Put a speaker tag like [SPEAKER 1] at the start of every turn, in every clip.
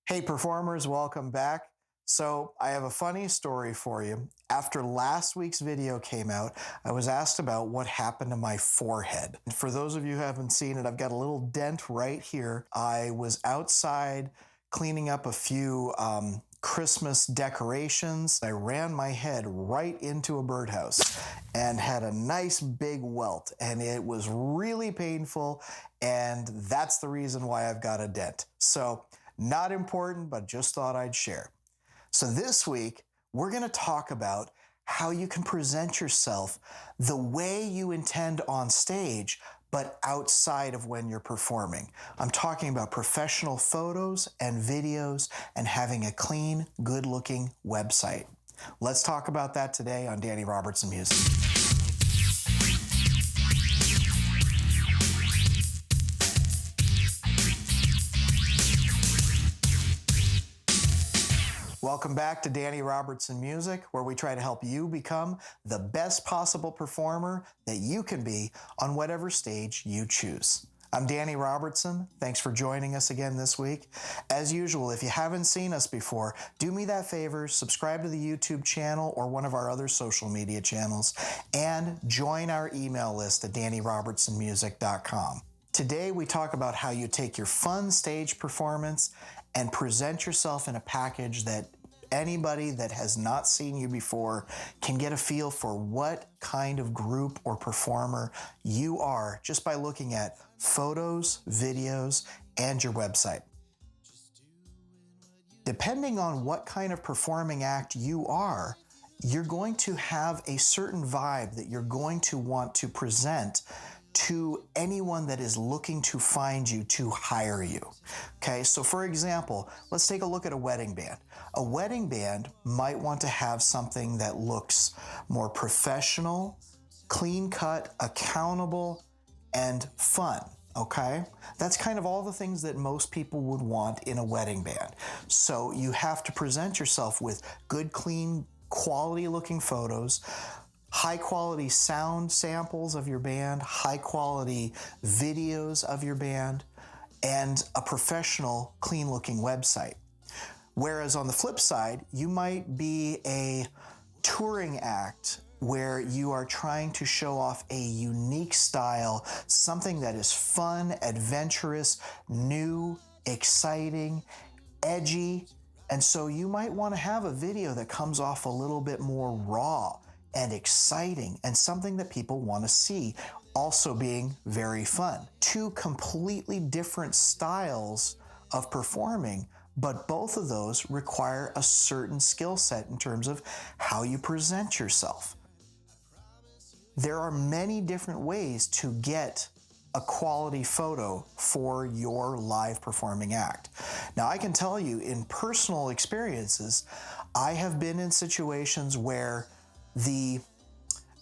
[SPEAKER 1] Hey performers, welcome back. So I have a funny story for you. After last week's video came out, I was asked about what happened to my forehead. And for those of you who haven't seen it, I've got a little dent right here. I was outside cleaning up a few Christmas decorations. I ran my head right into a birdhouse and had a nice big welt, and it was really painful, and that's the reason why I've got a dent. So not important, but just thought I'd share. So this week, we're going to talk about how you can present yourself the way you intend on stage, but outside of when you're performing. I'm talking about professional photos and videos and having a clean, good-looking website. Let's talk about that today on Danny Robertson Music. Welcome back to Danny Robertson Music, where we try to help you become the best possible performer that you can be on whatever stage you choose. I'm Danny Robertson. Thanks for joining us again this week. As usual, if you haven't seen us before, do me that favor, subscribe to the YouTube channel or one of our other social media channels, and join our email list at DannyRobertsonMusic.com. Today, we talk about how you take your fun stage performance and present yourself in a package that anybody that has not seen you before can get a feel for what kind of group or performer you are just by looking at photos, videos, and your website. Depending on what kind of performing act you are, you're going to have a certain vibe that you're going to want to present to anyone that is looking to find you to hire you. Okay, so for example, let's take a look at a wedding band. A wedding band might want to have something that looks more professional, clean cut, accountable, and fun. Okay, that's kind of all the things that most people would want in a wedding band. So you have to present yourself with good, clean, quality looking photos, high quality sound samples of your band, high quality videos of your band, and a professional, clean looking website. Whereas on the flip side, you might be a touring act where you are trying to show off a unique style, something that is fun, adventurous, new, exciting, edgy. And so you might want to have a video that comes off a little bit more raw and exciting and something that people want to see, also being very fun. Two completely different styles of performing, but both of those require a certain skill set in terms of how you present yourself. There are many different ways to get a quality photo for your live performing act. Now, I can tell you in personal experiences, I have been in situations where the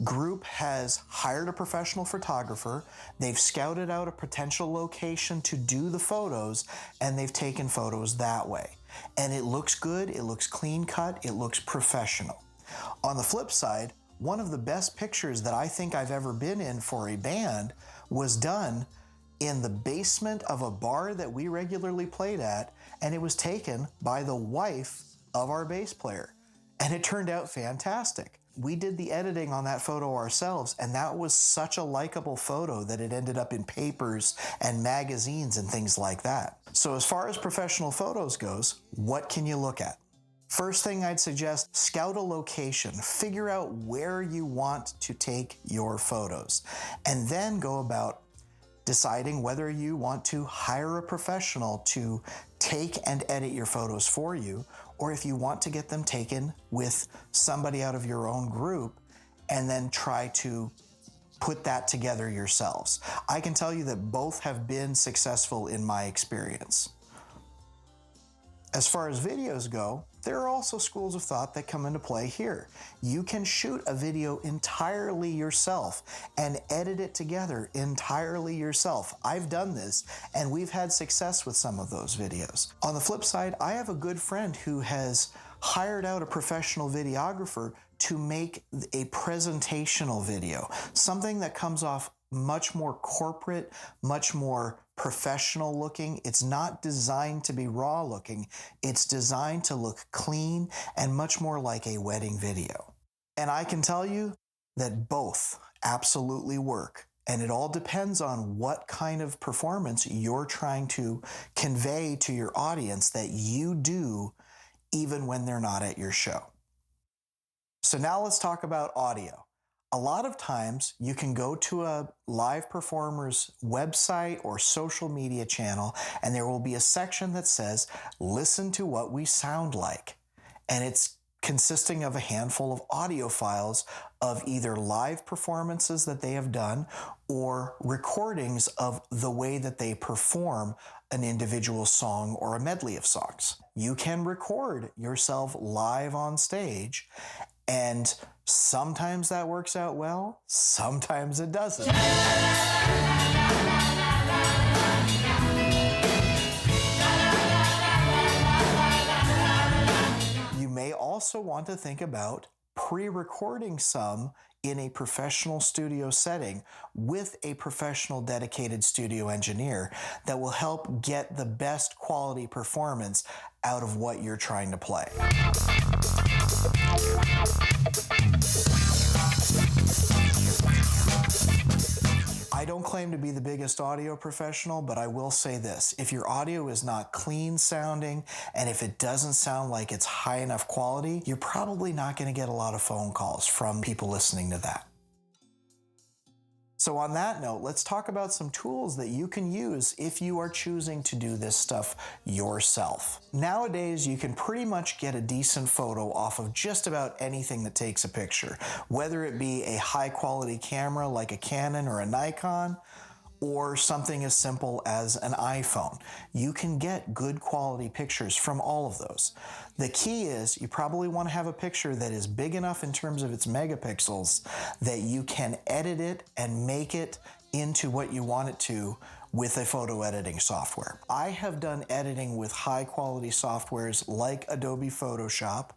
[SPEAKER 1] group has hired a professional photographer, they've scouted out a potential location to do the photos, and they've taken photos that way. And it looks good, it looks clean cut, it looks professional. On the flip side, one of the best pictures that I think I've ever been in for a band was done in the basement of a bar that we regularly played at, and it was taken by the wife of our bass player. And it turned out fantastic. We did the editing on that photo ourselves, and that was such a likable photo that it ended up in papers and magazines and things like that. So as far as professional photos goes, what can you look at? First thing I'd suggest, scout a location. Figure out where you want to take your photos, and then go about deciding whether you want to hire a professional to take and edit your photos for you, or if you want to get them taken with somebody out of your own group and then try to put that together yourselves. I can tell you that both have been successful in my experience. As far as videos go, there are also schools of thought that come into play here. You can shoot a video entirely yourself and edit it together entirely yourself. I've done this, and we've had success with some of those videos. On the flip side, I have a good friend who has hired out a professional videographer to make a presentational video, something that comes off much more corporate, much more professional looking. It's not designed to be raw looking. It's designed to look clean and much more like a wedding video. And I can tell you that both absolutely work. And it all depends on what kind of performance you're trying to convey to your audience that you do even when they're not at your show. So now let's talk about audio. A lot of times you can go to a live performer's website or social media channel, and there will be a section that says, listen to what we sound like. And it's consisting of a handful of audio files of either live performances that they have done or recordings of the way that they perform an individual song or a medley of songs. You can record yourself live on stage, and sometimes that works out well, sometimes it doesn't. You may also want to think about pre-recording some in a professional studio setting with a professional dedicated studio engineer that will help get the best quality performance out of what you're trying to play. I don't claim to be the biggest audio professional, but I will say this. If your audio is not clean sounding, and if it doesn't sound like it's high enough quality, you're probably not going to get a lot of phone calls from people listening to that. So on that note, let's talk about some tools that you can use if you are choosing to do this stuff yourself. Nowadays, you can pretty much get a decent photo off of just about anything that takes a picture, whether it be a high quality camera like a Canon or a Nikon, or something as simple as an iPhone. You can get good quality pictures from all of those. The key is you probably want to have a picture that is big enough in terms of its megapixels that you can edit it and make it into what you want it to with a photo editing software. I have done editing with high quality softwares like Adobe Photoshop,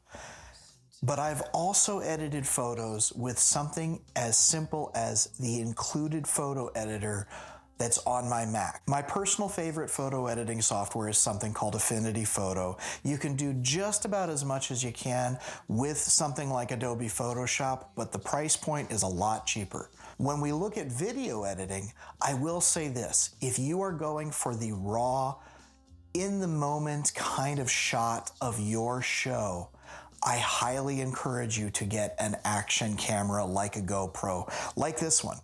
[SPEAKER 1] but I've also edited photos with something as simple as the included photo editor that's on my Mac. My personal favorite photo editing software is something called affinityphoto. You can do just about as much as you can with something like Adobe Photoshop, but the price point is a lot cheaper. When we look at video editing, I will say this: if you are going for the raw, in the moment kind of shot of your show, I highly encourage you to get an action camera like a GoPro, like this one.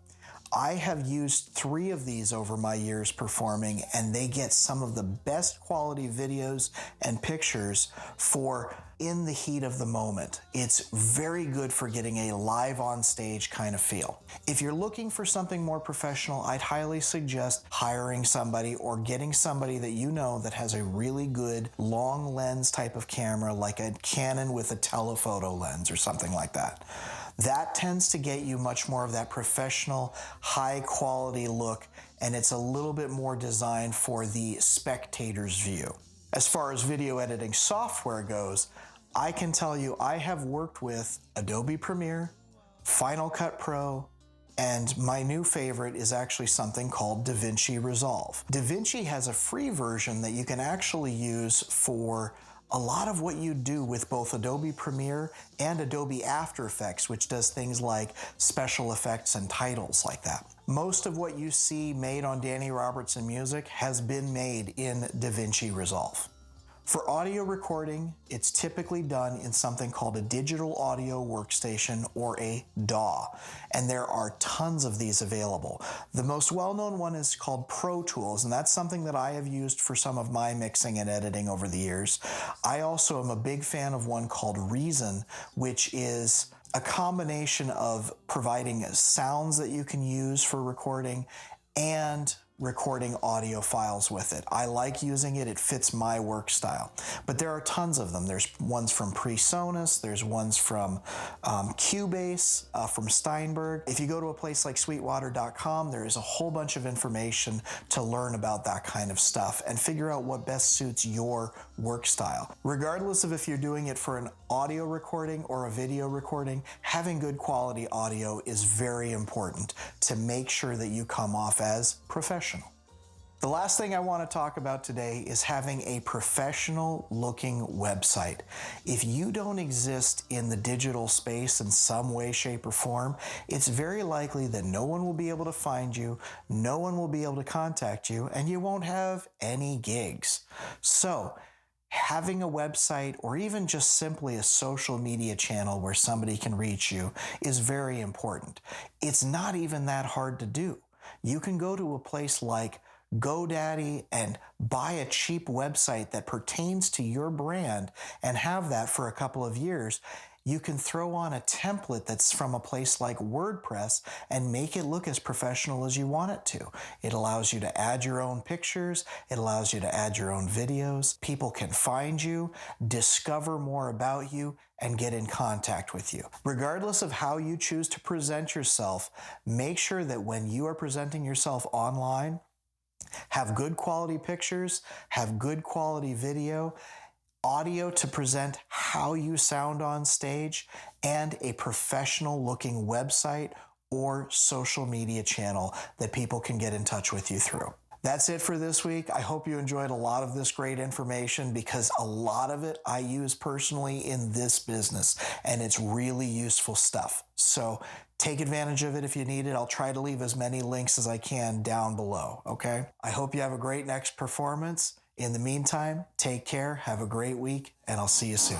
[SPEAKER 1] I have used 3 of these over my years performing, and they get some of the best quality videos and pictures for in the heat of the moment. It's very good for getting a live on stage kind of feel. If you're looking for something more professional, I'd highly suggest hiring somebody or getting somebody that you know that has a really good long lens type of camera, like a Canon with a telephoto lens or something like that. That tends to get you much more of that professional, high quality look, and it's a little bit more designed for the spectator's view. As far as video editing software goes, I can tell you I have worked with Adobe Premiere, Final Cut Pro, and my new favorite is actually something called davinciresolve. DaVinci has a free version that you can actually use for a lot of what you do with both Adobe Premiere and Adobe After Effects, which does things like special effects and titles like that. Most of what you see made on Danny Robertson music has been made in davinciresolve. For audio recording, it's typically done in something called a digital audio workstation, or a DAW, and there are tons of these available. The most well-known one is called Protools, and that's something that I have used for some of my mixing and editing over the years. I also am a big fan of one called Reason, which is a combination of providing sounds that you can use for recording and recording audio files with it. I like using it. It fits my work style. But there are tons of them. There's ones from PreSonus. There's ones from Cubase, from Steinberg. If you go to a place like sweetwater.com, there is a whole bunch of information to learn about that kind of stuff and figure out what best suits your work style. Regardless of if you're doing it for an audio recording or a video recording, having good quality audio is very important to make sure that you come off as professional. The The last thing I want to talk about today is having a professional looking website. If you don't exist in the digital space in some way, shape, or form, it's very likely that no one will be able to find you, no one will be able to contact you, and you won't have any gigs. So, having a website or even just simply a social media channel where somebody can reach you is very important. It's not even that hard to do. You can go to a place like GoDaddy and buy a cheap website that pertains to your brand and have that for a couple of years. You can throw on a template that's from a place like WordPress and make it look as professional as you want it to. It allows you to add your own pictures. It allows you to add your own videos. People can find you, discover more about you, and get in contact with you. Regardless of how you choose to present yourself, make sure that when you are presenting yourself online, have good quality pictures, have good quality video, audio to present how you sound on stage, and a professional looking website or social media channel that people can get in touch with you through. That's it for this week. I hope you enjoyed a lot of this great information because a lot of it I use personally in this business and it's really useful stuff. So take advantage of it if you need it. I'll try to leave as many links as I can down below, okay? I hope you have a great next performance. In the meantime, take care, have a great week, and I'll see you soon.